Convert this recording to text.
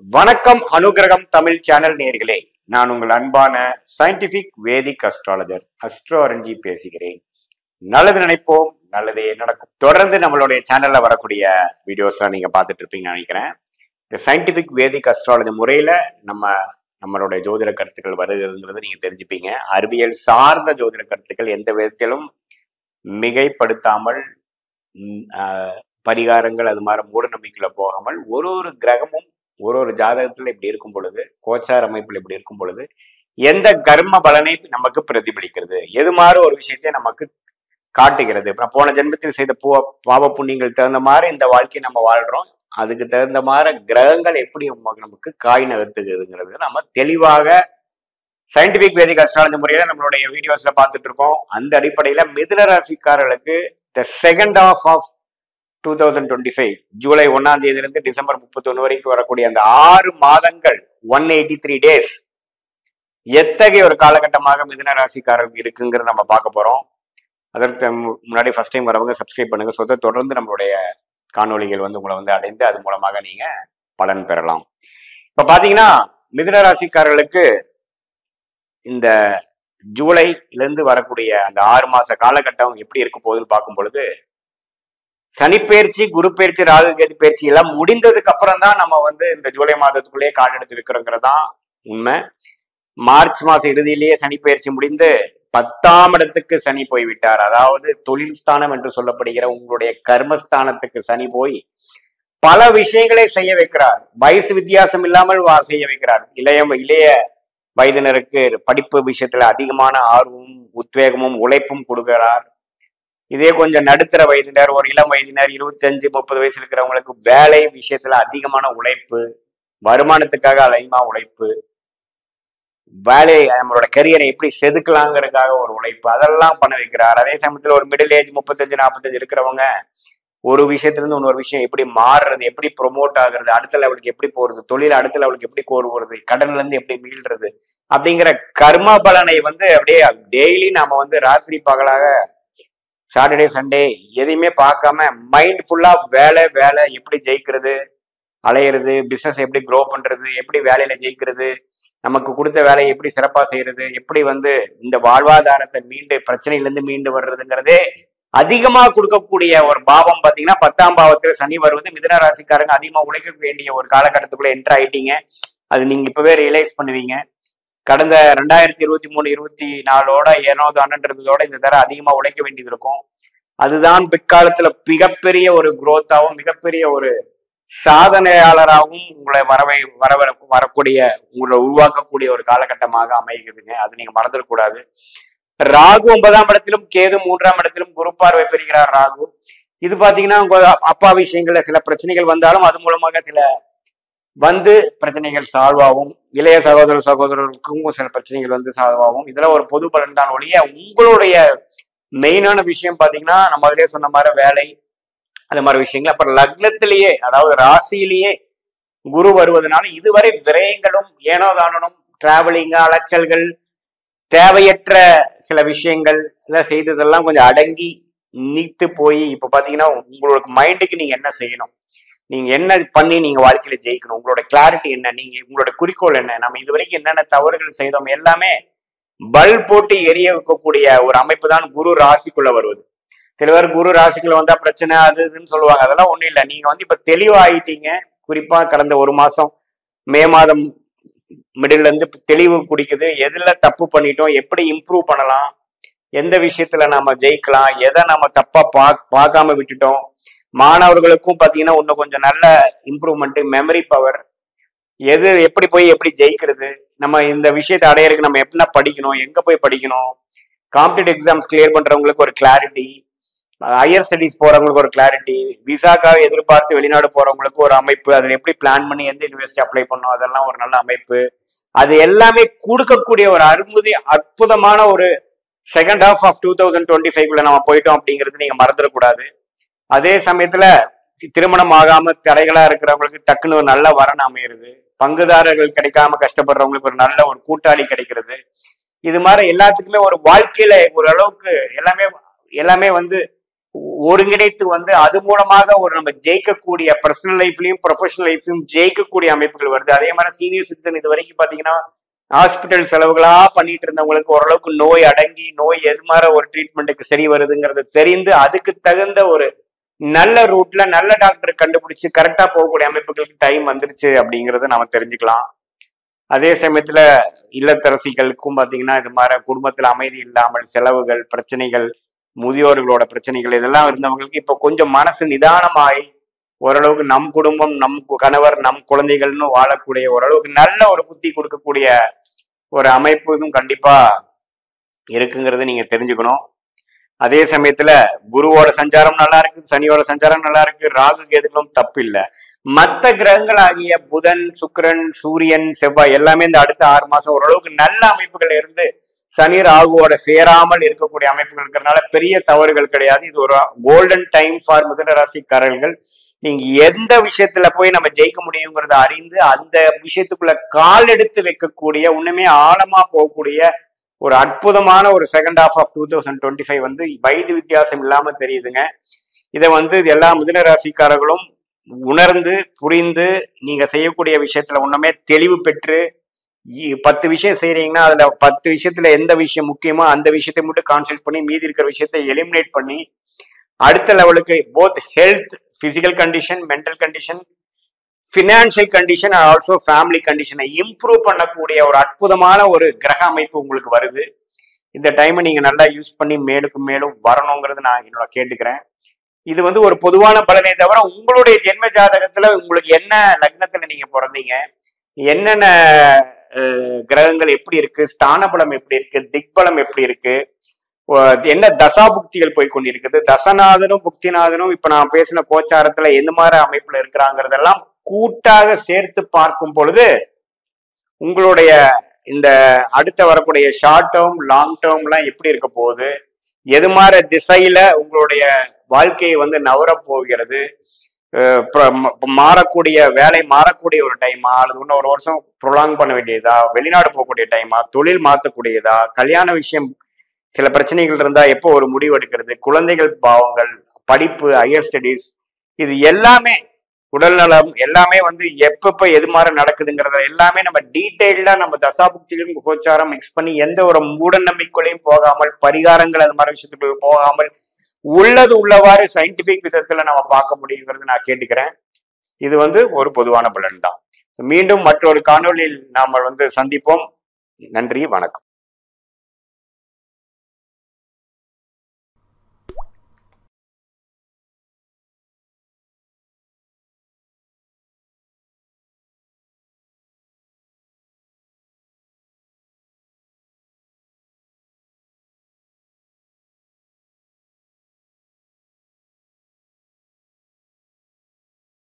வணக்கம் அனுகிரகம் தமிழ் சேனல் நேயர்களே, நான் உங்கள் அன்பான சயின்டிபிக் வேதிக் அஸ்ட்ராலஜர் அஸ்ட்ரோரஞ்சி பேசுகிறேன். நல்லது நினைப்போம், நல்லதே நடக்கும். தொடர்ந்து நம்மளுடைய சேனல்ல வரக்கூடிய வீடியோஸ்லாம் நீங்க பார்த்துட்டு இருப்பீங்கன்னு நினைக்கிறேன். இந்த சயின்டிபிக் வேதிக் அஸ்ட்ராலஜி முறையில நம்மளுடைய ஜோதிட கருத்துக்கள் வருகிறதுங்கிறது நீங்க தெரிஞ்சுப்பீங்க. அறிவியல் சார்ந்த ஜோதிட கருத்துக்கள் எந்த விதத்திலும் மிகைப்படுத்தாமல் பரிகாரங்கள் அது மாதிரி மூட நம்பிக்கையில போகாமல் ஒரு கிரகமும் ஒரு ஜாதகத்துல இப்படி இருக்கும் பொழுது, கோச்சார அமைப்புல இப்படி இருக்கும் பொழுது எந்த கர்ம பலனை நமக்கு பிரதிபலிக்கிறது, எது மாதிரி ஒரு விஷயத்தை நமக்கு காட்டுகிறது. போன ஜென்மத்தில் செய்த பாவ புண்ணியங்கள் தகுந்த மாதிரி இந்த வாழ்க்கையை நம்ம வாழ்றோம், அதுக்கு தகுந்த மாதிரி கிரகங்கள் எப்படி நமக்கு காய் நகர்த்துகிறதுங்கிறது நம்ம தெளிவாக சயின்டிபிக் வேதிக் அஸ்ட்ராலஜி முறையில நம்மளுடைய வீடியோஸ்ல பார்த்துட்டு இருக்கோம். அந்த அடிப்படையில மிதுன ராசிக்காரர்களுக்கு த செகண்ட் ஆஃப் 2025 ஜூலை 1ஆம் தேதியிலிருந்து டிசம்பர் 31 வரைக்கும் வரக்கூடிய அந்த 6 மாதங்கள் 183 டேஸ் எத்தகைய ஒரு காலகட்டமாக மிதுன ராசிக்காரர்களுக்கு இருக்குங்கிறத நம்ம பார்க்க போறோம். அதற்கு முன்னாடி ஃபர்ஸ்ட் டைம் வரவங்க சப்ஸ்கிரைப் பண்ணுங்க. தொடர்ந்து நம்மளுடைய காணொலிகள் உங்களை அடைந்து அது மூலமாக நீங்க பலன் பெறலாம். இப்ப பாத்தீங்கன்னா மிதுன ராசிக்காரர்களுக்கு இந்த ஜூலைல வரக்கூடிய அந்த 6 மாச காலகட்டம் எப்படி இருக்க போகுதுன்னு பார்க்கும் பொழுது, சனிப்பெயர்ச்சி, குரு பயிற்சி, ராகு கேது பயிற்சி எல்லாம் முடிந்ததுக்கு அப்புறம் தான் நம்ம இந்த ஜூலை மாதத்துக்குள்ளேயே கால் எடுத்து வைக்கிறோங்கிறதான் உண்மை. மார்ச் மாச இறுதியிலேயே சனிப்பெயர்ச்சி முடிந்து 10ஆம் இடத்துக்கு சனி போய்விட்டார். அதாவது தொழில் ஸ்தானம் என்று சொல்லப்படுகிற உங்களுடைய கர்மஸ்தானத்துக்கு சனி போய் பல விஷயங்களை செய்ய வைக்கிறார். வயசு வித்தியாசம் இல்லாமல் செய்ய வைக்கிறார். இளைய வயதினருக்கு படிப்பு விஷயத்துல அதிகமான ஆர்வமும் உத்வேகமும் உழைப்பும் கொடுக்கிறார். இதே கொஞ்சம் நடுத்தர வயதினர், ஒரு இளம் வயதினர் 25-30 வயசு இருக்கிறவங்களுக்கு வேலை விஷயத்துல அதிகமான உழைப்பு, வருமானத்துக்காக அதிகமா உழைப்பு, வேலை நம்மளோட கரியரை எப்படி செதுக்கலாங்கிறதுக்காக ஒரு உழைப்பு, அதெல்லாம் பண்ண வைக்கிறார். அதே சமயத்துல ஒரு மிடில் ஏஜ் 35-40 இருக்கிறவங்க ஒரு விஷயத்துல இருந்து இன்னொரு விஷயம் எப்படி மாறுறது, எப்படி ப்ரொமோட் ஆகுறது, அடுத்த லெவலுக்கு எப்படி போறது, தொழில் அடுத்த லெவலுக்கு எப்படி போறது, கடன்ல இருந்து எப்படி மீள்றது அப்படிங்கிற கர்ம பலனை அப்படியே டெய்லி நாம ராத்திரி பகலாக சாட்டர்டே சண்டே எதையுமே பார்க்காம மைண்ட் ஃபுல்லா வேலை எப்படி ஜெயிக்கிறது, அலையிறது, பிசினஸ் எப்படி க்ரோ பண்றது, எப்படி வேலையில ஜெயிக்கிறது, நமக்கு கொடுத்த வேலையை எப்படி சிறப்பா செய்யறது, எப்படி இந்த வாழ்வாதாரத்தை பிரச்சனையிலிருந்து மீண்டு வர்றதுங்கிறதே அதிகமா கொடுக்கக்கூடிய ஒரு பாவம் பாத்தீங்கன்னா 10ஆம் பாவத்துல சனி வருவது. மிதுன ராசிக்காரங்க அதிகமா உழைக்க வேண்டிய ஒரு காலகட்டத்துக்குள்ள என்டர் ஆயிட்டீங்க. அது நீங்க இப்பவே ரியலைஸ் பண்ணுவீங்க. கடந்த 2023-24 ஏனோதானன்றதோட இந்த தர அதிகமா உழைக்க வேண்டியது இருக்கும். அதுதான் பிற்காலத்துல மிகப்பெரிய ஒரு குரோத்தாவும் மிகப்பெரிய ஒரு சாதனையாளராகவும் உங்களை வரக்கூடிய உங்களை உருவாக்கக்கூடிய ஒரு காலகட்டமாக அமைகிறதுங்க. அது நீங்க மறந்துடக்கூடாது. ராகு 9ஆம் இடத்திலும் கேது 3ஆம் இடத்திலும் குரு பார்வை பெறுகிறார். ராகு இது பாத்தீங்கன்னா உங்க அப்பா விஷயங்கள்ல சில பிரச்சனைகள் வந்தாலும் அது மூலமாக சில பிரச்சனைகள் சால்வ் ஆகும். இளைய சகோதரருக்கும் சில பிரச்சனைகள் சால்வ் ஆகும். இதெல்லாம் ஒரு பொது பலன் தான் ஒழிய உங்களுடைய மெயினான விஷயம் பாத்தீங்கன்னா நம்ம அதிலே சொன்ன மாதிரி வேலை அது மாதிரி விஷயங்கள். அப்புறம் லக்னத்திலேயே அதாவது ராசியிலேயே குரு வருவதனால இதுவரை விரயங்களும் ஏனோதானும் டிராவலிங் அலைச்சல்கள் தேவையற்ற சில விஷயங்கள் எல்லாம் செய்ததெல்லாம் கொஞ்சம் அடங்கி நீத்து போய் இப்ப பாத்தீங்கன்னா உங்களோட மைண்டுக்கு நீங்க என்ன செய்யணும், நீங்க என்ன பண்ணி நீங்க வாழ்க்கையில ஜெயிக்கணும், உங்களோட கிளாரிட்டி என்ன, நீங்க உங்களோட குறிக்கோள் என்ன, நம்ம இது வரைக்கும் என்னென்ன தவறுகள் செய்தோம் எல்லாமே பல் போட்டு எரிய வைக்கக்கூடிய ஒரு அமைப்பு தான் குரு ராசிக்குள்ள வருவது. சில பேர் குரு ராசிக்குள்ள வந்தா பிரச்சனை அது இதுன்னு சொல்லுவாங்க. அதெல்லாம் ஒண்ணும் இல்லை. நீங்க இப்ப தெளிவாயிட்டீங்க. குறிப்பா கடந்த ஒரு மாசம் மே மாதம் மிடில் இருந்து தெளிவு குடிக்குது. எதுல தப்பு பண்ணிட்டோம், எப்படி இம்ப்ரூவ் பண்ணலாம், எந்த விஷயத்துல நாம ஜெயிக்கலாம், எதை நம்ம தப்பா பார்க்காம விட்டுட்டோம். மாணவர்களுக்கும் பாத்தீங்கன்னா இன்னும் கொஞ்சம் நல்ல இம்ப்ரூவ்மெண்ட், மெமரி பவர், எது எப்படி போய் எப்படி ஜெயிக்கிறது, நம்ம இந்த விஷயத்தை அடையறதுக்கு நம்ம எப்படின்னா படிக்கணும், எங்க போய் படிக்கணும், காம்படிட்டிவ் எக்ஸாம்ஸ் கிளியர் பண்றவங்களுக்கு ஒரு கிளாரிட்டி, ஹையர் ஸ்டடிஸ் போறவங்களுக்கு ஒரு கிளாரிட்டி, விசாக்காக எதிர்பார்த்து வெளிநாடு போறவங்களுக்கு ஒரு அமைப்பு, அதில் எப்படி பிளான் பண்ணி எந்த யூனிவர்சிட்டி அப்ளை பண்ணணும், அதெல்லாம் ஒரு நல்ல அமைப்பு. அது எல்லாமே கொடுக்கக்கூடிய ஒரு அற்புதமான ஒரு செகண்ட் ஹாஃப் ஆஃப் 2025 நம்ம போயிட்டோம் அப்படிங்கிறது நீங்க மறந்துடக்கூடாது. அதே சமயத்துல திருமணம் ஆகாம தடைகளா இருக்கிறவங்களுக்கு டக்குன்னு ஒரு நல்ல வரன் அமையிறது, பங்குதாரர்கள் கிடைக்காம கஷ்டப்படுறவங்களுக்கு ஒரு நல்ல ஒரு கூட்டாளி கிடைக்கிறது. இது மாதிரி எல்லாத்துக்குமே ஒரு வாழ்க்கையில ஓரளவுக்கு எல்லாமே ஒருங்கிணைத்து வந்து அது மூலமாக ஒரு நம்ம ஜெயிக்கக்கூடிய பர்சனல் லைஃப்லயும் ப்ரொஃபஷனல் லைஃப்லயும் ஜெயிக்கக்கூடிய அமைப்புகள் வருது. அதே மாதிரி சீனியர் சிட்டிசன் இது வரைக்கும் பாத்தீங்கன்னா ஹாஸ்பிட்டல் செலவுகளா பண்ணிட்டு இருந்தவங்களுக்கு ஓரளவுக்கு நோய் அடங்கி நோய் எது மாதிரி ஒரு ட்ரீட்மெண்ட்டுக்கு சரி வருதுங்கிறது தெரிந்து அதுக்கு தகுந்த ஒரு நல்ல ரூட்ல நல்ல டாக்டர் கண்டுபிடிச்சு கரெக்டா போகக்கூடிய அமைப்புகளுக்கு டைம் வந்துருச்சு அப்படிங்கறத நாம தெரிஞ்சுக்கலாம். அதே சமயத்துல இல்லத்தரசிகளுக்கும் பாத்தீங்கன்னா இது மாதிரி குடும்பத்துல அமைதி இல்லாமல் செலவுகள் பிரச்சனைகள் முதியோர்களோட பிரச்சனைகள் இதெல்லாம் இருந்தவங்களுக்கு இப்ப கொஞ்சம் மனசு நிதானமாய் ஓரளவுக்கு நம் குடும்பம் நம் கணவர் நம் குழந்தைகள்னு வாழக்கூடிய ஓரளவுக்கு நல்ல ஒரு புத்தி கொடுக்கக்கூடிய ஒரு அமைப்பு இதுவும் கண்டிப்பா இருக்குங்கிறத நீங்க தெரிஞ்சுக்கணும். அதே சமயத்துல குருவோட சஞ்சாரம் நல்லா இருக்கு, சனியோட சஞ்சாரம் நல்லா இருக்கு, ராகு கேதுகளும் தப்பு இல்லை. மற்ற கிரகங்கள் ஆகிய புதன் சுக்கிரன் சூரியன் செவ்வாய் எல்லாமே இந்த அடுத்த 6 மாசம் ஓரளவுக்கு நல்ல அமைப்புகள் இருந்து சனி ராகுவோட சேராமல் இருக்கக்கூடிய அமைப்புகள் இருக்கிறதுனால பெரிய தவறுகள் கிடையாது. இது ஒரு கோல்டன் டைம் ஃபார் மிதுன ராசிக்காரர்கள். நீங்க எந்த விஷயத்துல போய் நம்ம ஜெயிக்க முடியுங்கிறத அறிந்து அந்த விஷயத்துக்குள்ள கால் எடுத்து வைக்கக்கூடிய உண்மையே ஆழமா போகக்கூடிய ஒரு அற்புதமான ஒரு செகண்ட் ஹாஃப் ஆஃப் 2025 வந்து வயது வித்தியாசம் இல்லாம தெரியுதுங்க. இதை வந்து எல்லா மிதுன ராசிக்காரர்களும் உணர்ந்து புரிந்து நீங்க செய்யக்கூடிய விஷயத்துல ஒண்ணுமே தெளிவு பெற்று 10 விஷயம் செய்யறீங்கன்னா அதுல 10 விஷயத்துல எந்த விஷயம் முக்கியமோ அந்த விஷயத்தை மட்டும் கான்சென்ட்ரேட் பண்ணி மீதி இருக்கிற விஷயத்தை எலிமினேட் பண்ணி அடுத்த லெவலுக்கு both health physical condition mental condition financial condition and also family கண்டிஷனை இம்ப்ரூவ் பண்ணக்கூடிய ஒரு அற்புதமான ஒரு கிரக அமைப்பு உங்களுக்கு வருது. இந்த டைமை நீங்க நல்லா யூஸ் பண்ணி மேலுக்கும் மேலும் வரணுங்கிறது நான் என்னோட கேட்டுக்கிறேன். இது வந்து ஒரு பொதுவான பலனை தவிர உங்களுடைய ஜென்ம ஜாதகத்துல உங்களுக்கு என்ன லக்னத்துல நீங்க பிறந்தீங்க, என்னென்ன கிரகங்கள் எப்படி இருக்கு, ஸ்தான பலம் எப்படி இருக்கு, திக்பலம் எப்படி இருக்கு, என்ன தசா புக்திகள் போய் கொண்டிருக்குது, தசநாதனும் புக்திநாதனும் இப்ப நான் பேசின கோச்சாரத்துல எந்த மாதிரி அமைப்புல இருக்கிறாங்கிறதெல்லாம் கூட்டாக சேர்த்து பார்க்கும் பொழுது உங்களுடைய இந்த அடுத்த வரக்கூடிய ஷார்ட் டேர்ம் லாங் டேர்ம் எல்லாம் எப்படி இருக்க போகுது, எது மாதிரி திசையில உங்களுடைய வாழ்க்கையை வந்து நவர போகிறது, மாறக்கூடிய வேலை மாறக்கூடிய ஒரு டைமா அல்லது இன்னும் ஒரு வருஷம் ப்ரொலாங் பண்ண வேண்டியதா, வெளிநாடு போகக்கூடிய டைமா, தொழில் மாற்றக்கூடியதா, கல்யாண விஷயம் சில பிரச்சனைகள் இருந்தா எப்போ ஒரு முடிவு எடுக்கிறது, குழந்தைகள் பாவங்கள், படிப்பு, ஹையர் ஸ்டடீஸ், இது எல்லாமே உடல் நலம் எல்லாமே வந்து எப்பப்ப எது மாதிரி நடக்குதுங்கிறத எல்லாமே நம்ம டீட்டெயில்டா நம்ம தசாபுக்திகளும் கோச்சாரம் மிக்ஸ் பண்ணி எந்த ஒரு மூட நம்பிக்கைகளையும் போகாமல் பரிகாரங்கள் அது மாதிரி விஷயத்துக்கு போகாமல் உள்ளது உள்ளவாறு சயின்டிபிக் விதத்துல நம்ம பார்க்க முடியுங்கிறது நான் கேட்டுக்கிறேன். இது வந்து ஒரு பொதுவான பலன் தான். மீண்டும் மற்றொரு காணொலியில் நாம வந்து சந்திப்போம். நன்றி, வணக்கம்.